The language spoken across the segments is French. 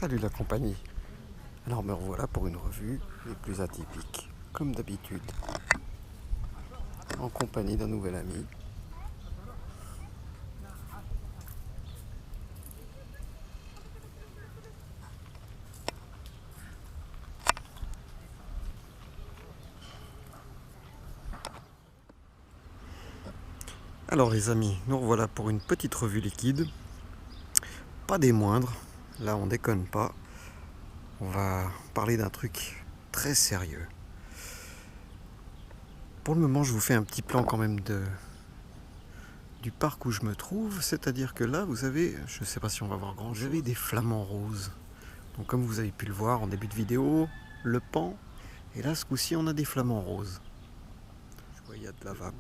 Salut la compagnie. Alors me revoilà pour une revue des plus atypiques, comme d'habitude, en compagnie d'un nouvel ami. Alors les amis, nous revoilà pour une petite revue liquide, pas des moindres, là on déconne pas, on va parler d'un truc très sérieux. Pour le moment je vous fais un petit plan quand même du parc où je me trouve, c'est-à-dire que là vous avez, je ne sais pas si on va voir grand, j'avais des flamants roses. Donc comme vous avez pu le voir en début de vidéo, le pan, et là ce coup-ci on a des flamants roses. Je vois il y a de la vape.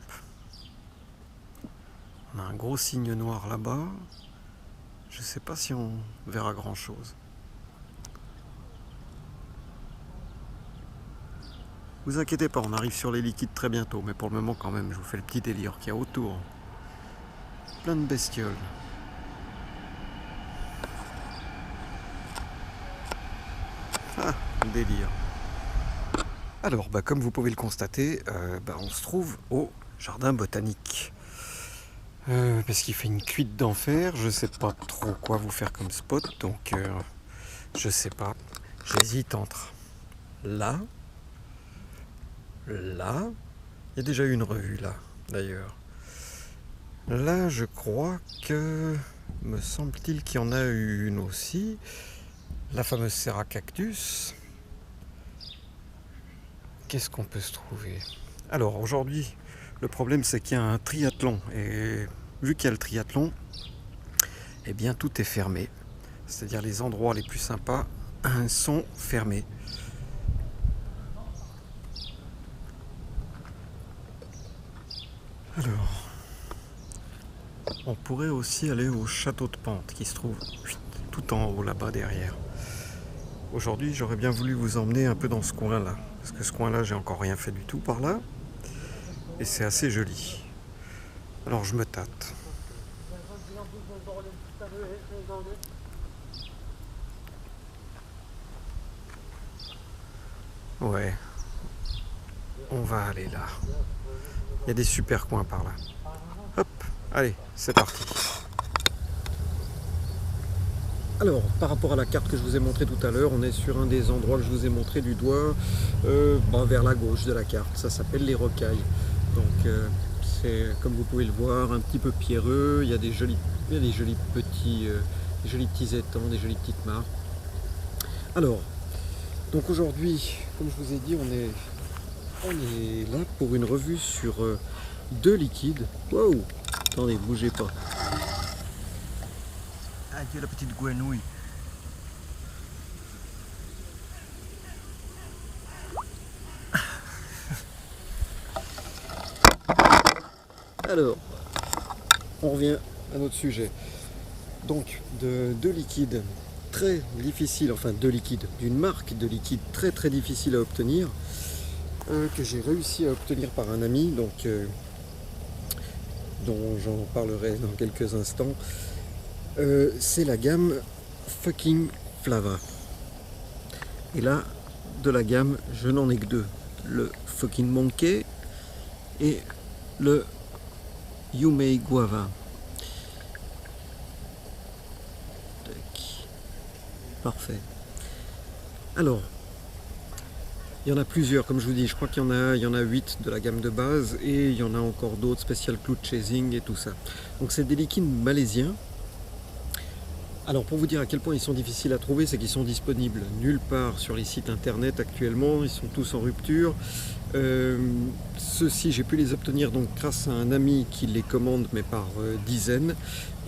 On a un gros signe noir là-bas. Je ne sais pas si on verra grand chose. Vous inquiétez pas, on arrive sur les liquides très bientôt, mais pour le moment quand même, je vous fais le petit délire qu'il y a autour. Plein de bestioles. Ah, délire. Alors, comme vous pouvez le constater, on se trouve au jardin botanique. Parce qu'il fait une cuite d'enfer, je sais pas trop quoi vous faire comme spot, donc je sais pas. J'hésite entre là, là, il y a déjà eu une revue là, d'ailleurs. Là, je crois que, me semble-t-il qu'il y en a eu une aussi, la fameuse Serra Cactus. Qu'est-ce qu'on peut se trouver? Alors, aujourd'hui, le problème c'est qu'il y a un triathlon, et vu qu'il y a le triathlon, eh bien tout est fermé. C'est-à-dire les endroits les plus sympas sont fermés. Alors, on pourrait aussi aller au château de Pente qui se trouve tout en haut là-bas derrière. Aujourd'hui, j'aurais bien voulu vous emmener un peu dans ce coin-là, parce que ce coin-là, j'ai encore rien fait du tout par là, et c'est assez joli. Alors je me tâte. Ouais, on va aller là. Il y a des super coins par là. Hop, allez, c'est parti. Alors, par rapport à la carte que je vous ai montrée tout à l'heure, on est sur un des endroits que je vous ai montré du doigt, vers la gauche de la carte. Ça s'appelle les Rocailles. Donc, c'est, comme vous pouvez le voir, un petit peu pierreux. Il y a des jolis petits étangs, des jolies petites mares. Alors, donc aujourd'hui, comme je vous ai dit, on est là pour une revue sur deux liquides. Wow! Attendez, bougez pas. Adieu la petite grenouille. Alors, on revient à notre sujet. Donc, de deux liquides très difficiles, enfin deux liquides, d'une marque de liquide très très difficile à obtenir, que j'ai réussi à obtenir par un ami, donc dont j'en parlerai dans quelques instants. C'est la gamme Fucking Flava. Et là, de la gamme, je n'en ai que deux. Le Fucking Monkey et le Yumei Guava. Parfait. Alors, il y en a plusieurs, comme je vous dis, je crois qu'il y en a 8 de la gamme de base et il y en a encore d'autres, Special Cloud Chasing et tout ça. Donc c'est des liquides malaisiens. Alors pour vous dire à quel point ils sont difficiles à trouver, c'est qu'ils sont disponibles nulle part sur les sites internet actuellement, ils sont tous en rupture. Ceux-ci, j'ai pu les obtenir donc grâce à un ami qui les commande, mais par dizaines,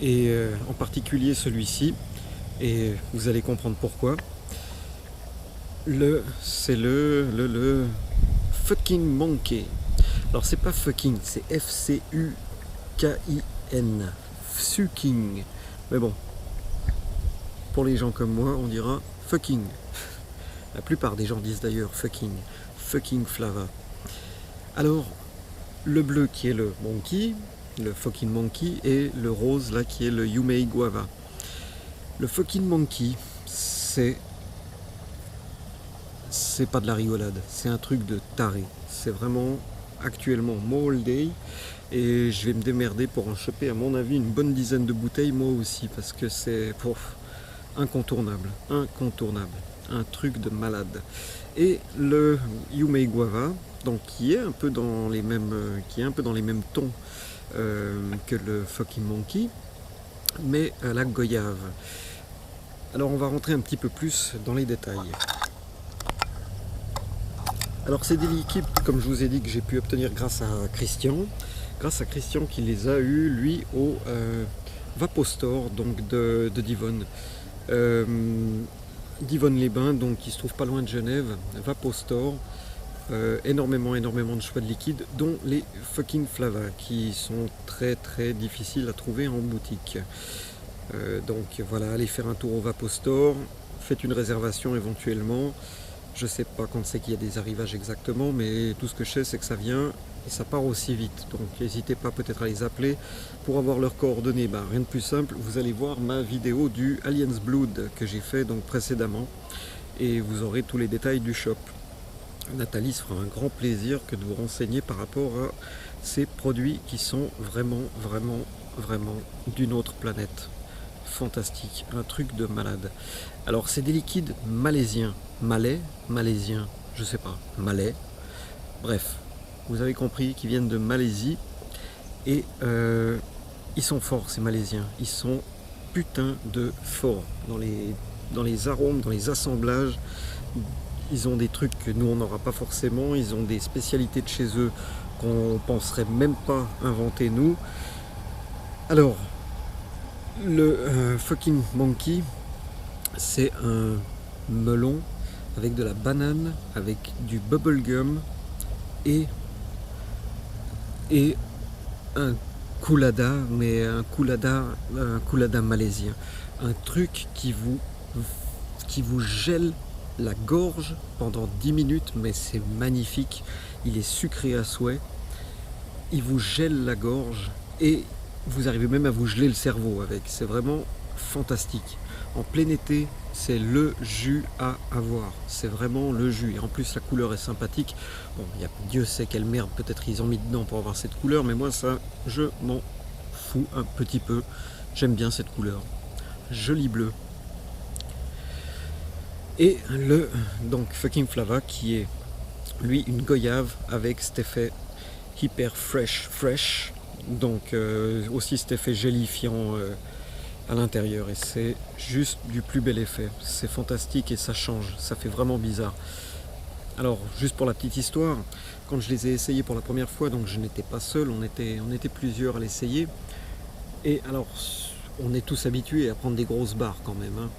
et en particulier celui-ci, et vous allez comprendre pourquoi. C'est le Fucking Monkey. Alors c'est pas fucking, c'est F-C-U-K-I-N. Fucking. Mais bon, pour les gens comme moi, on dira fucking. La plupart des gens disent d'ailleurs fucking. Fucking Flava. Alors, le bleu qui est le monkey, le Fucking Monkey, et le rose là qui est le Yumei Guava. Le Fucking Monkey, c'est pas de la rigolade, c'est un truc de taré. C'est vraiment actuellement mon all day et je vais me démerder pour en choper à mon avis une bonne dizaine de bouteilles moi aussi parce que c'est incontournable, un truc de malade. Et le Yumei Guava, donc qui est un peu dans les mêmes tons que le Fucking Monkey, mais à la goyave. Alors on va rentrer un petit peu plus dans les détails. Alors c'est des liquides, comme je vous ai dit, que j'ai pu obtenir grâce à Christian qui les a eus lui au Vapostore donc de Divonne. Divonne-les-Bains, donc qui se trouve pas loin de Genève, Vapostore, énormément de choix de liquides, dont les Fucking Flava, qui sont très difficiles à trouver en boutique. Donc voilà, allez faire un tour au Vapostore, faites une réservation éventuellement. Je sais pas quand c'est qu'il y a des arrivages exactement, mais tout ce que je sais c'est que ça vient et ça part aussi vite. Donc n'hésitez pas peut-être à les appeler pour avoir leurs coordonnées. Rien de plus simple, vous allez voir ma vidéo du Aliens Blood que j'ai fait donc précédemment et vous aurez tous les détails du shop. Nathalie se fera un grand plaisir que de vous renseigner par rapport à ces produits qui sont vraiment d'une autre planète. Fantastique, un truc de malade. Alors c'est des liquides malaisiens, malaisien, je sais pas, malais, bref, vous avez compris, qui viennent de Malaisie et ils sont forts ces Malaisiens, ils sont putain de forts dans les arômes, dans les assemblages. Ils ont des trucs que nous on n'aura pas forcément, ils ont des spécialités de chez eux qu'on penserait même pas inventer nous. Alors le Fucking Monkey, c'est un melon avec de la banane, avec du bubblegum et un coulada, mais un coulada malaisien. Un truc qui vous gèle la gorge pendant 10 minutes, mais c'est magnifique. Il est sucré à souhait, il vous gèle la gorge et vous arrivez même à vous geler le cerveau avec. C'est vraiment fantastique. En plein été, c'est le jus à avoir. C'est vraiment le jus. Et en plus, la couleur est sympathique. Bon, Dieu sait quelle merde peut-être ils ont mis dedans pour avoir cette couleur, mais moi, ça, je m'en fous un petit peu. J'aime bien cette couleur. Joli bleu. Et le donc Fucking Flava qui est lui une goyave avec cet effet hyper fresh, donc aussi cet effet gélifiant à l'intérieur, et c'est juste du plus bel effet. C'est fantastique et ça change, ça fait vraiment bizarre. Alors juste pour la petite histoire, quand je les ai essayés pour la première fois, donc je n'étais pas seul, on était plusieurs à l'essayer, et alors on est tous habitués à prendre des grosses barres quand même, hein,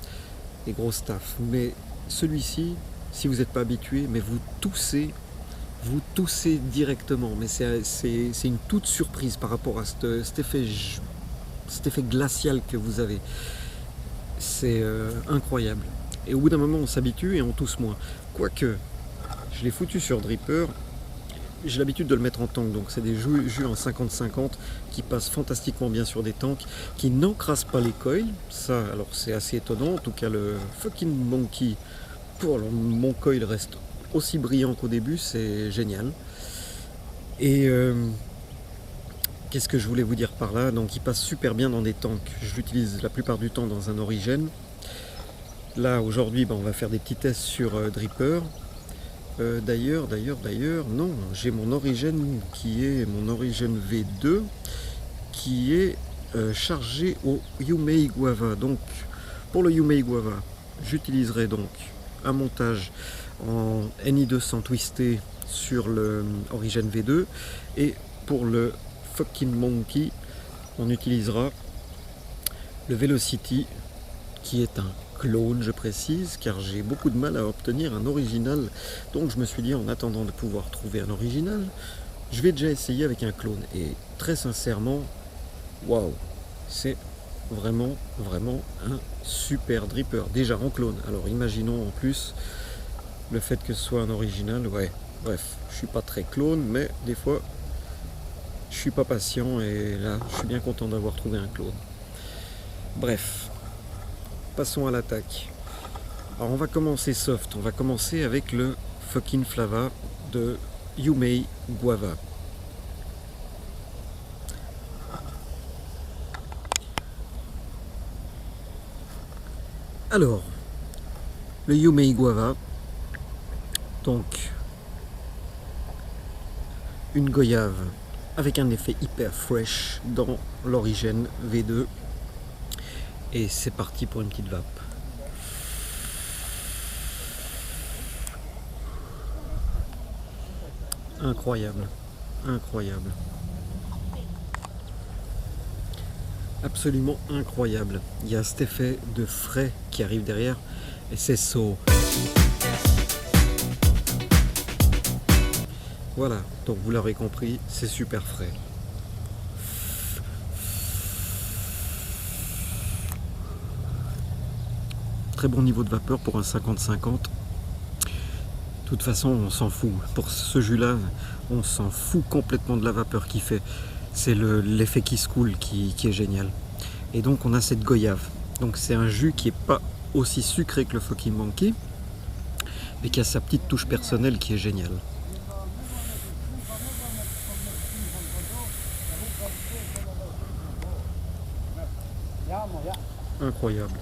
des grosses taffes, mais celui-ci, si vous n'êtes pas habitué, mais vous toussez directement, mais c'est une toute surprise par rapport à cet effet glacial que vous avez. C'est incroyable. Et au bout d'un moment, on s'habitue et on tousse moins. Quoique, je l'ai foutu sur Dripper, j'ai l'habitude de le mettre en tank, donc c'est des jus en 50-50 qui passent fantastiquement bien sur des tanks, qui n'encrassent pas les coils. Ça, alors c'est assez étonnant. En tout cas, le Fucking Monkey, mon coil reste aussi brillant qu'au début, c'est génial. Et qu'est-ce que je voulais vous dire par là? Donc il passe super bien dans des tanks. Je l'utilise la plupart du temps dans un origène. Là aujourd'hui on va faire des petits tests sur Dripper. D'ailleurs, non, j'ai mon origène qui est mon origène V2 qui est chargé au Yumei Guava. Donc pour le Yumei Guava, j'utiliserai donc un montage en NI200 twisté sur le origène V2, et pour le Fucking Monkey on utilisera le Velocity qui est un clone, je précise, car j'ai beaucoup de mal à obtenir un original, donc je me suis dit en attendant de pouvoir trouver un original, je vais déjà essayer avec un clone, et très sincèrement, waouh, c'est vraiment un super dripper, déjà en clone. Alors imaginons en plus le fait que ce soit un original. Ouais, bref, je suis pas très clone, mais des fois je suis pas patient, et là je suis bien content d'avoir trouvé un clone. Bref, passons à l'attaque. Alors on va commencer soft, on va commencer avec le Fucking Flava de Yumei Guava. Alors, le Yumei Guava, donc une goyave avec un effet hyper fresh dans l'Origine V2, et c'est parti pour une petite vape. Incroyable, incroyable. Absolument incroyable. Il y a cet effet de frais qui arrive derrière et c'est so. Voilà, donc vous l'aurez compris, c'est super frais. Très bon niveau de vapeur pour un 50-50. De toute façon, on s'en fout. Pour ce jus-là, on s'en fout complètement de la vapeur qu'il fait. C'est l'effet qui se coule qui est génial. Et donc on a cette goyave. Donc c'est un jus qui n'est pas aussi sucré que le Fucking Monkey, mais qui a sa petite touche personnelle qui est géniale. Incroyable.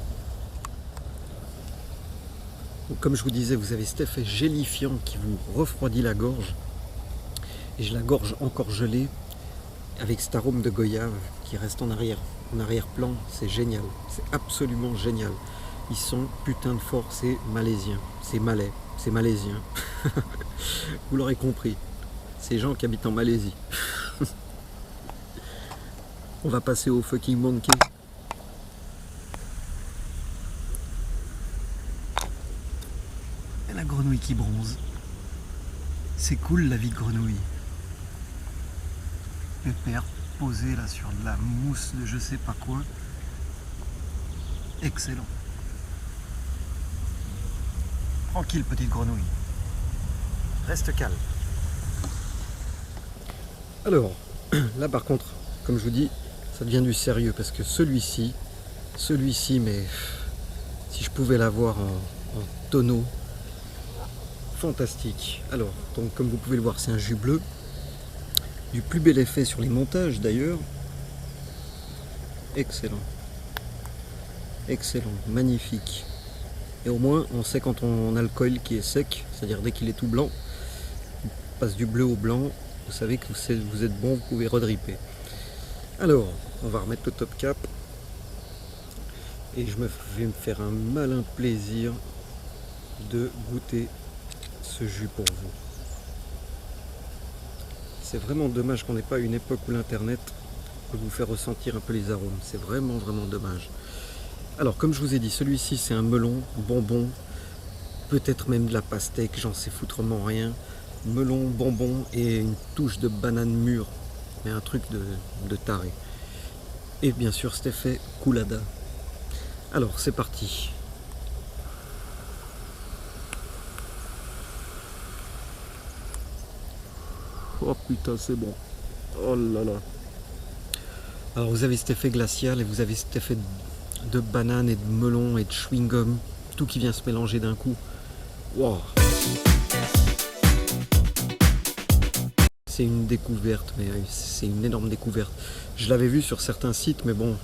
Donc, comme je vous disais, vous avez cet effet gélifiant qui vous refroidit la gorge. Et j'ai la gorge encore gelée avec cet arôme de goyave qui reste en arrière-plan. C'est génial, c'est absolument génial. Ils sont putain de forts, c'est malaisien, c'est malais, c'est malaisien. Vous l'aurez compris, ces gens qui habitent en Malaisie. On va passer au Fucking Monkey. Et la grenouille qui bronze. C'est cool la vie de grenouille. Pépère posé là sur de la mousse de je sais pas quoi. Excellent. Tranquille petite grenouille. Reste calme. Alors, là par contre, comme je vous dis, ça devient du sérieux parce que celui-ci, mais si je pouvais l'avoir en tonneau, fantastique. Alors, donc comme vous pouvez le voir, c'est un jus bleu. Du plus bel effet sur les montages d'ailleurs. Excellent. Excellent, magnifique. Et au moins on sait quand on a le coil qui est sec, c'est-à-dire dès qu'il est tout blanc, il passe du bleu au blanc, vous savez que vous êtes bon, vous pouvez redripper. Alors, on va remettre le top cap. Et je vais me faire un malin plaisir de goûter ce jus pour vous. C'est vraiment dommage qu'on n'ait pas une époque où l'internet peut vous faire ressentir un peu les arômes. C'est vraiment dommage. Alors comme je vous ai dit, celui-ci c'est un melon, bonbon, peut-être même de la pastèque, j'en sais foutrement rien. Melon, bonbon et une touche de banane mûre, mais un truc de taré. Et bien sûr cet effet coulada. Alors c'est parti. Oh putain, c'est bon. Oh là là. Alors vous avez cet effet glacial et vous avez cet effet de banane et de melon et de chewing-gum. Tout qui vient se mélanger d'un coup. Wow. C'est une découverte, mais c'est une énorme découverte. Je l'avais vu sur certains sites, mais bon,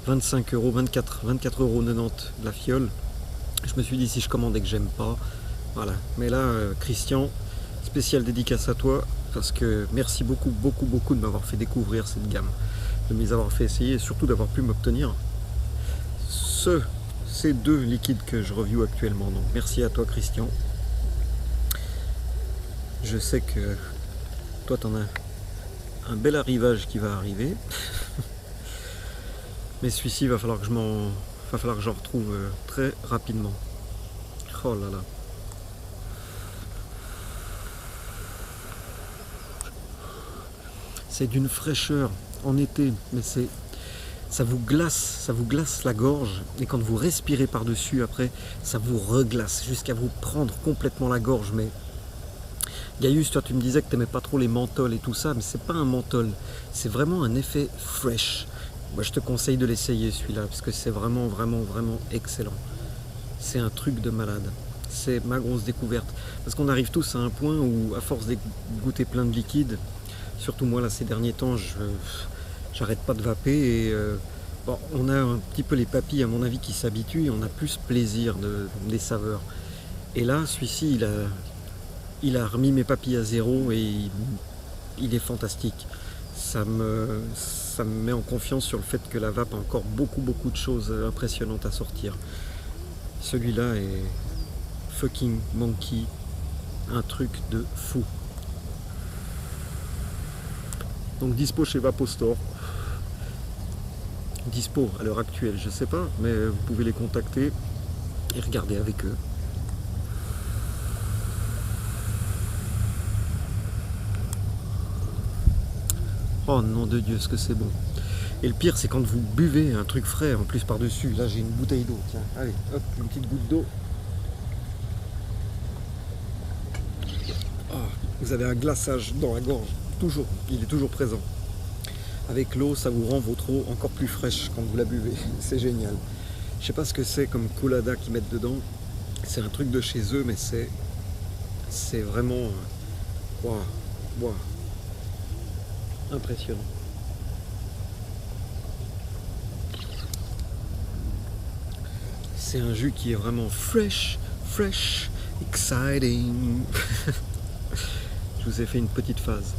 25 euros, 24,90€ la fiole. Je me suis dit si je commandais que j'aime pas. Voilà. Mais là, Christian, spécial dédicace à toi. Parce que merci beaucoup de m'avoir fait découvrir cette gamme, de m'avoir fait essayer et surtout d'avoir pu m'obtenir ces deux liquides que je review actuellement. Donc merci à toi Christian. Je sais que toi t'en as un bel arrivage qui va arriver. Mais celui-ci va falloir que j'en retrouve très rapidement. Oh là là. C'est d'une fraîcheur en été, mais ça vous glace la gorge, et quand vous respirez par-dessus après, ça vous reglace jusqu'à vous prendre complètement la gorge. Mais Gaius, toi tu me disais que tu n'aimais pas trop les menthols et tout ça, mais c'est pas un menthol, c'est vraiment un effet fresh. Moi je te conseille de l'essayer celui-là, parce que c'est vraiment excellent. c'est un truc de malade. C'est ma grosse découverte. Parce qu'on arrive tous à un point où, à force de goûter plein de liquide, surtout moi là ces derniers temps, j'arrête pas de vaper et bon, on a un petit peu les papilles à mon avis qui s'habituent et on a plus plaisir des saveurs. Et là, celui-ci, il a remis mes papilles à zéro et il est fantastique. Ça me met en confiance sur le fait que la vape a encore beaucoup de choses impressionnantes à sortir. Celui-là est fucking monkey, un truc de fou. Donc dispo chez Vapostore. Dispo à l'heure actuelle, je sais pas, mais vous pouvez les contacter et regarder avec eux. Oh nom de Dieu, ce que c'est bon. Et le pire, c'est quand vous buvez un truc frais en plus par-dessus. Là, j'ai une bouteille d'eau. Tiens, allez, hop, une petite goutte d'eau. Oh, vous avez un glaçage dans la gorge. Toujours, il est toujours présent. Avec l'eau, ça vous rend votre eau encore plus fraîche quand vous la buvez. C'est génial. Je sais pas ce que c'est comme colada qu'ils mettent dedans. C'est un truc de chez eux, mais c'est vraiment waouh, waouh, impressionnant. C'est un jus qui est vraiment fresh, exciting. Je vous ai fait une petite phase.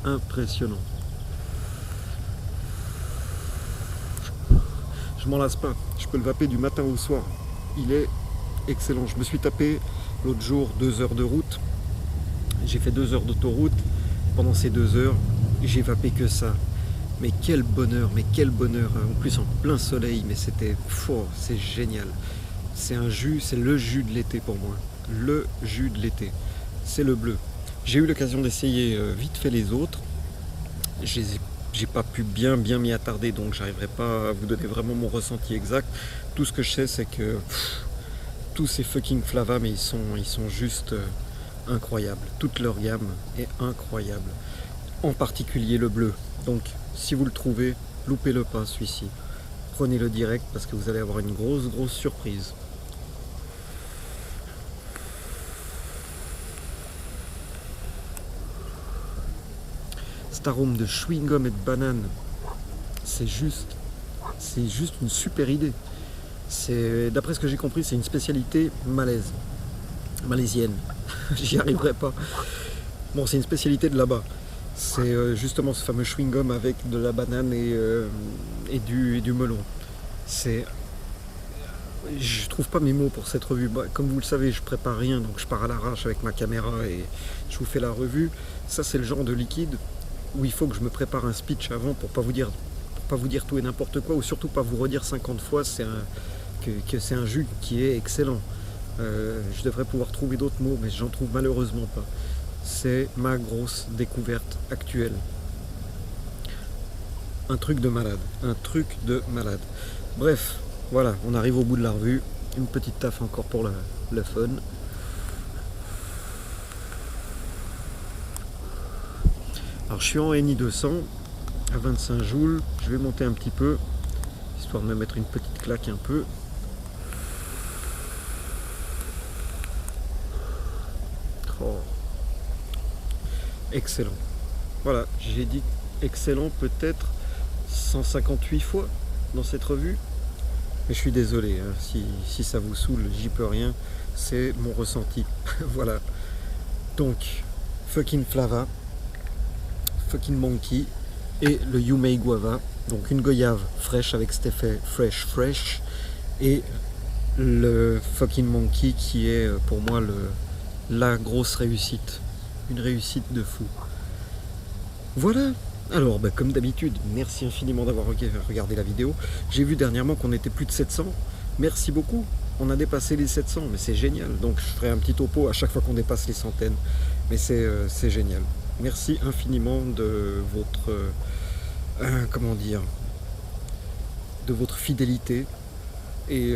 Impressionnant. Je m'en lasse pas. Je peux le vaper du matin au soir. Il est excellent. Je me suis tapé l'autre jour 2 heures de route. J'ai fait 2 heures d'autoroute. Pendant ces 2 heures, j'ai vapé que ça. Mais quel bonheur, mais quel bonheur. En plus en plein soleil, mais c'était fort, c'est génial. C'est un jus, c'est le jus de l'été pour moi. Le jus de l'été. C'est le bleu. J'ai eu l'occasion d'essayer vite fait les autres. J'ai pas pu bien m'y attarder, donc j'arriverai pas à vous donner vraiment mon ressenti exact. Tout ce que je sais, c'est que tous ces fucking Flava, mais ils sont juste incroyables. Toute leur gamme est incroyable. En particulier le bleu. Donc si vous le trouvez, loupez-le pas celui-ci. Prenez-le direct parce que vous allez avoir une grosse surprise. Cet arôme de chewing-gum et de banane, c'est juste une super idée. D'après ce que j'ai compris, c'est une spécialité malaisienne. J'y arriverai pas. Bon, c'est une spécialité de là-bas. C'est justement ce fameux chewing-gum avec de la banane et du melon. Je trouve pas mes mots pour cette revue. Bah, comme vous le savez, je prépare rien, donc je pars à l'arrache avec ma caméra et je vous fais la revue. Ça, c'est le genre de liquide où il faut que je me prépare un speech avant pour pas vous dire tout et n'importe quoi, ou surtout pas vous redire 50 fois que c'est un jus qui est excellent. Je devrais pouvoir trouver d'autres mots, mais j'en trouve malheureusement pas. C'est ma grosse découverte actuelle. Un truc de malade. Bref, voilà, on arrive au bout de la revue. Une petite taffe encore pour le fun. Alors je suis en NI 200 à 25 joules. Je vais monter un petit peu, histoire de me mettre une petite claque un peu. Oh. Excellent. Voilà, j'ai dit excellent peut-être 158 fois dans cette revue. Mais je suis désolé, hein, si ça vous saoule, j'y peux rien. C'est mon ressenti. Voilà. Donc, fucking Flava, fucking Monkey et le Yumei Guava. Donc une goyave fraîche avec cet effet fresh. Et le fucking Monkey qui est pour moi la grosse réussite. Une réussite de fou. Voilà. Alors, comme d'habitude, merci infiniment d'avoir regardé la vidéo. J'ai vu dernièrement qu'on était plus de 700. Merci beaucoup. On a dépassé les 700, mais c'est génial. Donc, je ferai un petit topo à chaque fois qu'on dépasse les centaines. Mais c'est génial. Merci infiniment de votre... de votre fidélité. Et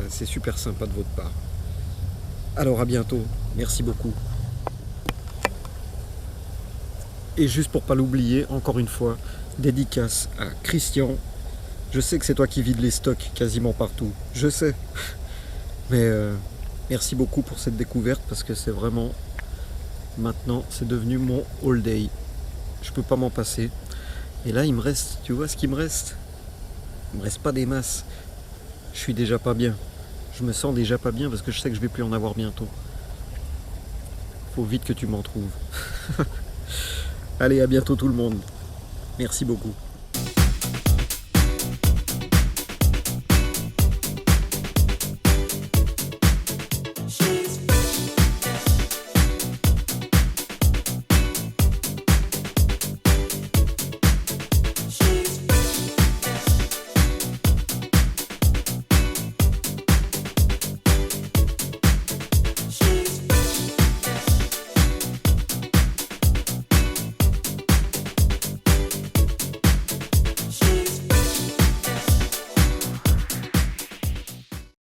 c'est super sympa de votre part. Alors, à bientôt. Merci beaucoup. Et juste pour pas l'oublier, encore une fois, dédicace à Christian. Je sais que c'est toi qui vides les stocks quasiment partout, je sais. Mais merci beaucoup pour cette découverte parce que c'est vraiment, maintenant, c'est devenu mon all day. Je peux pas m'en passer. Et là, il me reste, tu vois ce qu'il me reste? Il me reste pas des masses. Je suis déjà pas bien. Je me sens déjà pas bien parce que je sais que je vais plus en avoir bientôt. Faut vite que tu m'en trouves. Allez, à bientôt tout le monde. Merci beaucoup.